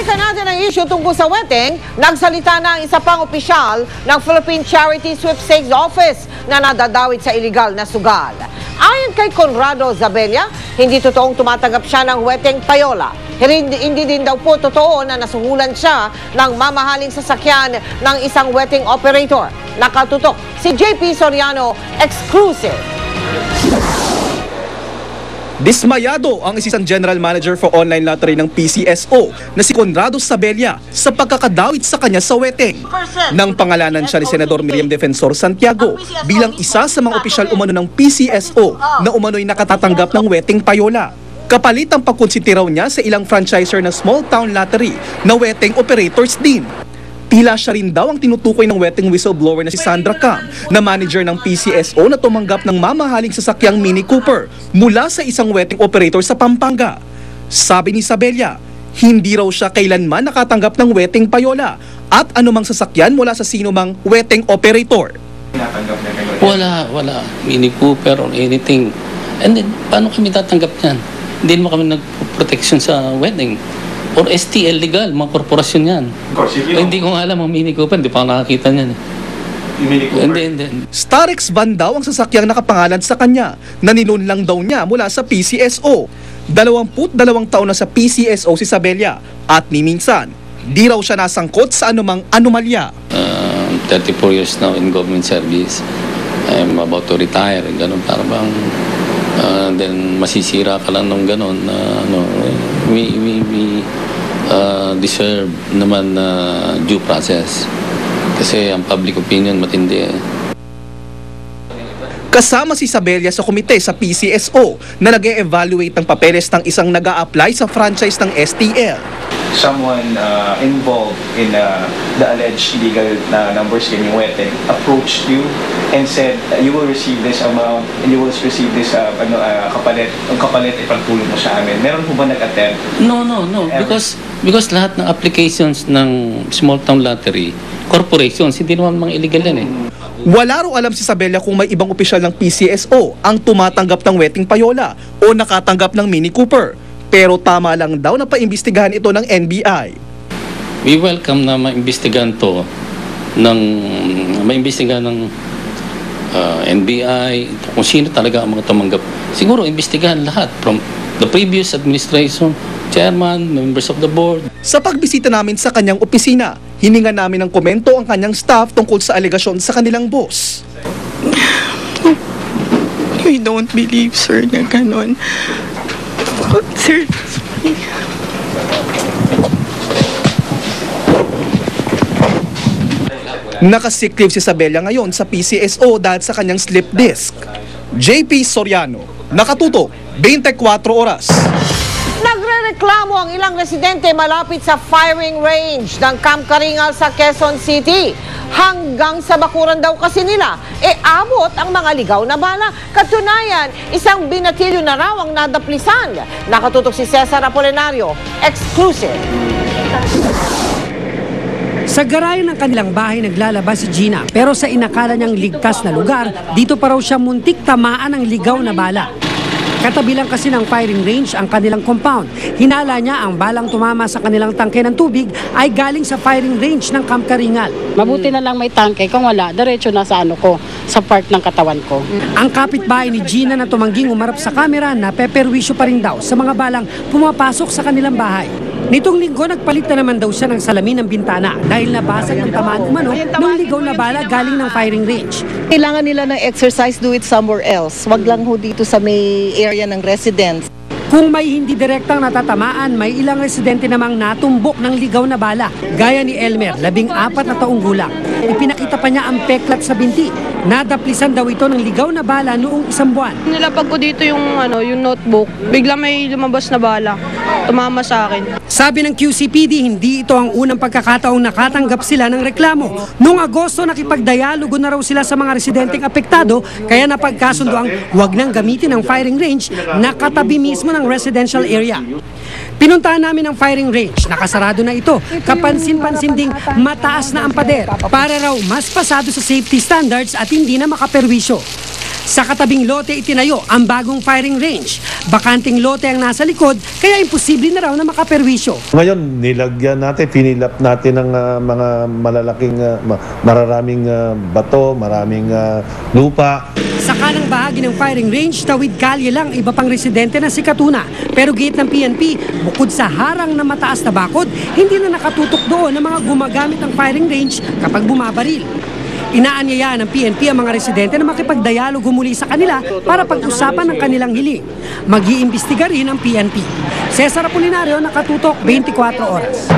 Balikan natin ang issue tungkol sa wedding. Nagsalita na ang isa pang opisyal ng Philippine Charity Sweepstakes Office na nadadawit sa iligal na sugal. Ayon kay Conrado Zabella, hindi totoong tumatanggap siya ng wedding payola. Hindi din daw po totoo na nasuhulan siya ng mamahaling sasakyan ng isang wedding operator. Nakatutok si JP Soriano, exclusive. Dismayado ang Assistant General Manager for Online Lottery ng PCSO na si Conrado Zabella sa pagkakadawit sa kanya sa wedding. Nang pangalanan siya ni Senador Miriam Defensor Santiago bilang isa sa mga opisyal umano ng PCSO na umano'y nakatatanggap ng wedding payola. Kapalit ang pagkonsiti raw niya sa ilang franchiser na small town lottery na wedding operators din. Tila siya rin daw ang tinutukoy ng wedding whistleblower na si Sandra Cam, na manager ng PCSO na tumanggap ng mamahaling sasakyang Mini Cooper mula sa isang wedding operator sa Pampanga. Sabi ni Zabella, hindi raw siya kailanman nakatanggap ng wedding payola at anumang sasakyan mula sa sinumang wedding operator. Wala. Mini Cooper or anything. And then, paano kami tatanggap yan? Hindi naman kami nag-protection sa wedding. Or STL legal, mga korporasyon yan. Hindi ko nga alam ang Mini Cooper, hindi pa ako nakakita niyan. Hindi. Starex van daw ang sasakyang nakapangalan sa kanya na nilun lang daw niya mula sa PCSO. 22 taon na sa PCSO si Zabella at ni minsan, di raw siya nasangkot sa anumang anomalya. 34 years now in government service. I'm about to retire. Ganun, para bang then masisira ka lang nung ganun. We deserve naman due process. Kasi ang public opinion matindi. Kasama si Zabella sa komite sa PCSO na nag-e-evaluate ng papeles ng isang nag-a-apply sa franchise ng STL. Someone involved in the alleged illegal numbers game wedding approached you and said you will receive this amount and you will receive this kapalit ipagtulong mo sa amin. Meron po ba nag-attempt? No. Because lahat ng applications ng small town lottery, corporations, hindi naman mga illegal yan eh. Wala raw alam si Zabella kung may ibang opisyal ng PCSO ang tumatanggap ng wedding payola o nakatanggap ng Mini Cooper. Pero tama lang daw na paimbestigahan ito ng NBI. We welcome na maimbestigahan ng NBI kung sino talaga ang mga tumanggap. Siguro imbestigahan lahat from the previous administration, chairman, members of the board. Sa pagbisita namin sa kanyang opisina, hininga namin ng komento ang kanyang staff tungkol sa alegasyon sa kanilang boss. We don't believe, sir, na ganon. Sir, sorry. Nakasick leave si Zabella ngayon sa PCSO dahil sa kanyang slip disc. JP Soriano, nakatutok, 24 oras. Nagrereklamo ang ilang residente malapit sa firing range ng Camp Karingal sa Quezon City. Hanggang sa bakuran daw kasi nila, abot ang mga ligaw na bala. Katunayan, isang binatilyo na raw ang nadaplisan. Nakatutok si Cesar Apolinario, exclusive. Sa garayan ng kanilang bahay naglalabas si Gina, pero sa inakala niyang ligtas na lugar, dito pa raw siya muntik tamaan ng ligaw na bala. Katabi lang kasi ng firing range ang kanilang compound. Hinala niya ang balang tumama sa kanilang tangke ng tubig ay galing sa firing range ng Camp Karingal. Mabuti na lang may tangke, kung wala, diretso na sa sa part ng katawan ko. Ang kapitbahay ni Gina na tumangging umarap sa kamera na peperwisyo pa rin daw sa mga balang pumapasok sa kanilang bahay. Nitong linggo, nagpalit na naman daw siya ng salamin ng bintana dahil nabasag yung tamaan umano ng ligaw na bala galing ng firing range. Kailangan nila ng exercise, do it somewhere else. Wag lang ho dito sa may area ng residence. Kung may hindi direktang natatamaan, may ilang residente namang natumbok ng ligaw na bala. Gaya ni Elmer, 14 na taong gulang. Ipinakita pa niya ang peklat sa binti. Nadaplisan daw ito ng ligaw na bala noong isang buwan. Nilapag ko dito yung notebook. Bigla may lumabas na bala. Tumama sa akin. Sabi ng QCPD, hindi ito ang unang pagkakataong nakatanggap sila ng reklamo. Noong Agosto, nakipagdialogo na raw sila sa mga residenteng apektado, kaya napagkasundo ang huwag nang gamitin ang firing range na katabi mismo ng residential area. Pinuntahan namin ang firing range. Nakasarado na ito. Kapansin-pansin ding mataas na ang pader para raw mas pasado sa safety standards at hindi na makaperwisyo. Sa katabing lote itinayo ang bagong firing range. Bakanting lote ang nasa likod, kaya imposible na raw na makaperwisyo. Ngayon, nilagyan natin, finilap natin ng mga malalaking, maraming bato, maraming lupa. Sa kanang bahagi ng firing range, tawid kalye lang iba pang residente na si Katuna. Pero giit ng PNP, bukod sa harang na mataas na bakod, hindi na nakatutok doon ang mga gumagamit ng firing range kapag bumabaril. Inaanyaya ng PNP ang mga residente na makipagdialogo muli sa kanila para pag-usapan ang kanilang hiling. Mag-iimbestiga rin ang PNP. Cesar Apolinario, Nakatutok, 24 oras.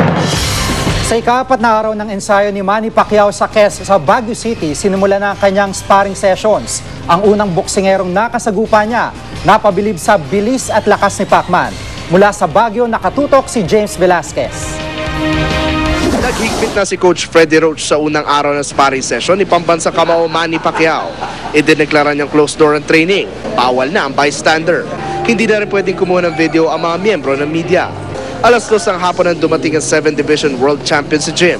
Sa ika-4 na araw ng ensayo ni Manny Pacquiao sa Quez sa Baguio City, sinimula na ang kanyang sparring sessions. Ang unang boksingerong nakasagupa niya, napabilib sa bilis at lakas ni Pacman. Mula sa Baguio, Nakatutok si James Velasquez. Naghigpit na si Coach Freddy Roach sa unang araw ng sparring session ni pambansang kamao Manny Pacquiao. Idineklara niyang closed door ang training. Bawal na ang bystander. Hindi na rin pwedeng kumuha ng video ang mga miyembro ng media. Alas 2 ang hapon ang dumating ang 7th Division World Champion si Jim.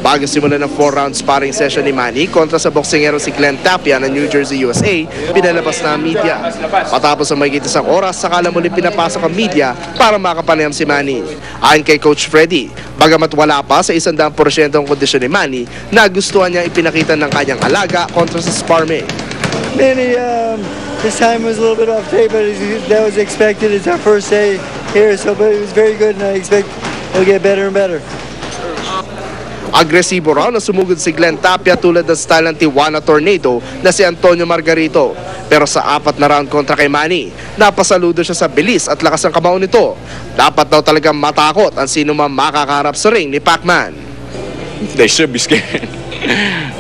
Bago simulan ng 4-round sparring session ni Manny kontra sa boksingero si Glenn Tapia ng New Jersey, USA, pinalabas na ang media. Matapos ang mahigit isang oras, sakala muli pinapasok ang media para makapanayam si Manny. Ayon kay Coach Freddy, bagamat wala pa sa 100% ang kondisyon ni Manny, nagustuhan niya ipinakita ng kanyang alaga kontra sa sparring. Manny, this time was a little bit off day, but that was expected. It's our first day here, but it was very good, and I expect it'll get better and better. Agresibo raw na sumugod si Glenn Tapia tulad ng style ng Tijuana Tornado na si Antonio Margarito. Pero sa 4 na round kontra kay Manny, napasaludo siya sa bilis at lakas ng kamao nito. Dapat daw talagang matakot ang sino man makakaharap sa ring ni Pacman. They should be scared.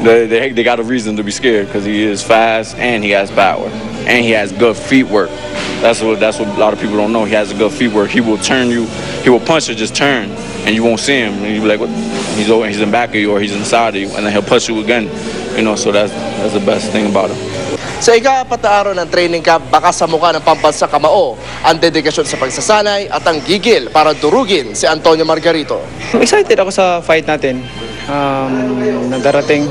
They got a reason to be scared because he is fast and he has power and he has good feet work. That's what a lot of people don't know. He has a good feet work. He will turn you. He will punch or just turn, and you won't see him. And you'll be like, what? He's in back of you or he's inside of you, and then he'll punch you again. You know, so that's the best thing about him. Sa ika-4 na araw ng training camp, baka sa mukha ng pambansang kamao ang dedikasyon sa pagsasanay at ang gigil para durugin si Antonio Margarito. Excited ako sa fight natin. Nagdarating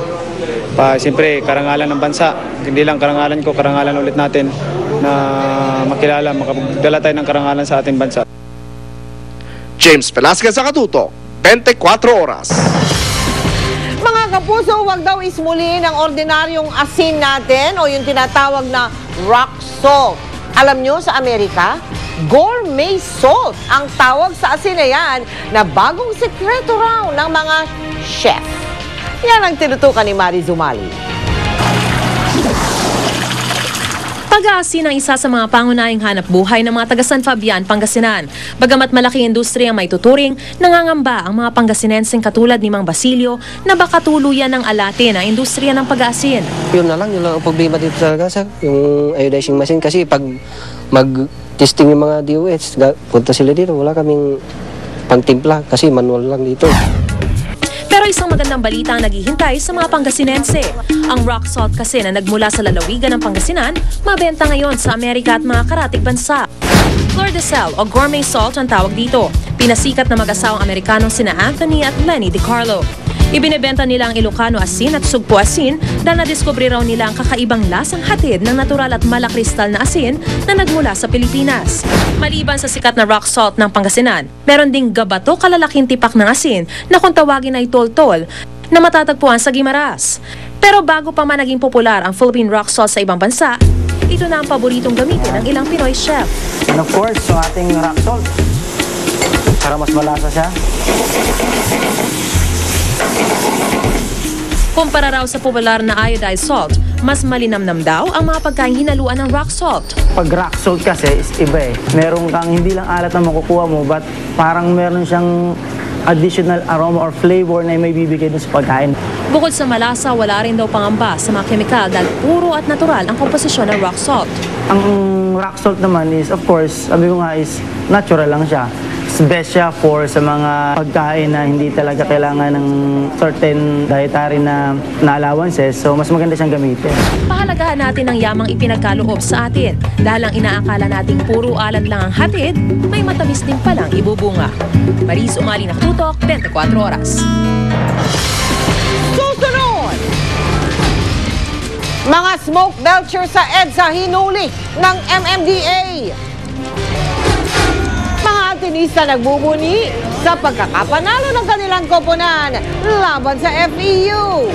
pa, siyempre karangalan ng bansa. Hindi lang karangalan ko, karangalan ulit natin na makilala, makadala tayo ng karangalan sa ating bansa. James Velasquez, Nakatutok, 24 oras. Mga kapuso, huwag daw ismulin ang ordinaryong asin natin o yung tinatawag na rock salt. Alam nyo sa Amerika, gourmet salt ang tawag sa asin na yan na bagong sekreto raw ng mga chef. Yan ang tinutukan ni Mari Zumali. Pag-aasin ang isa sa mga pangunahing hanap buhay ng mga taga San Fabian, Pangasinan. Bagamat malaki industriya may tuturing, nangangamba ang mga Pangasinenseng katulad ni Mang Basilio na baka tuluyan ng alate na industriya ng pag-aasin. Yun lang ang problema dito talaga sa yung iodizing machine kasi pag mag-testing yung mga DOH, punta sila dito, wala kaming pangtimpla kasi manual lang dito. Pero isang magandang balita ang naghihintay sa mga Pangasinense. Ang rock salt kasi na nagmula sa lalawigan ng Pangasinan, mabenta ngayon sa Amerika at mga karatig bansa. Flor de Sal o gourmet salt ang tawag dito. Pinasikat na mag-asawang Amerikanong sina Anthony at Lenny DiCarlo. Ibinebenta nila ang Ilocano asin at Sugpo asin dahil nadiskubre raw nila ang kakaibang lasang hatid ng natural at malakristal na asin na nagmula sa Pilipinas. Maliban sa sikat na rock salt ng Pangasinan, meron ding gabato kalalaking tipak ng asin na kung tawagin ay tol-tol na matatagpuan sa Guimaras. Pero bago pa man naging popular ang Philippine rock salt sa ibang bansa, ito na ang paboritong gamitin ng ilang Pinoy chef. And of course, yung ating rock salt, para mas malasa siya. Kumpara raw sa popular na iodized salt, mas malinamnam daw ang mga pagkain hinaluan ng rock salt. Pag rock salt kasi is iba eh. Meron kang hindi lang alat na makukuha mo, but parang meron siyang additional aroma or flavor na may bibigay dun sa pagkain. Bukod sa malasa, wala rin daw pangamba sa mga kemikal dahil puro at natural ang komposisyon ng rock salt. Ang rock salt naman is, of course, sabi ko nga is natural lang siya. Best siya for sa mga pagkain na hindi talaga kailangan ng certain dietary na allowances. So, mas maganda siyang gamitin. Pahalagahan natin ang yamang ipinagkaloob sa atin. Dahil ang inaakala nating puro alat lang ang hatid, may matamis din palang ibubunga. Mariz Umali, Nakatutok, 24 oras. Susunod! Mga smoke belcher sa EDSA hinuli ng MMDA. Mga altinista nagbubuni sa pagkakapanalo ng kanilang koponan laban sa FEU.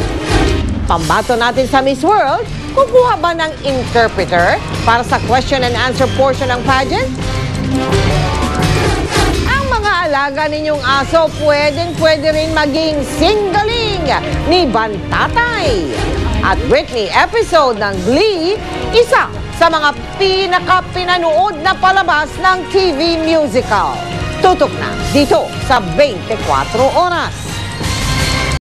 Pambato natin sa Miss World, kukuha ba ng interpreter para sa question and answer portion ng pageant? Ang mga alaga ninyong aso pwede rin maging singgaling ni Bantatay. At Britney episode ng Glee, isa sa mga pinaka-pinanood na palabas ng TV musical. Tutok na dito sa 24 Oras.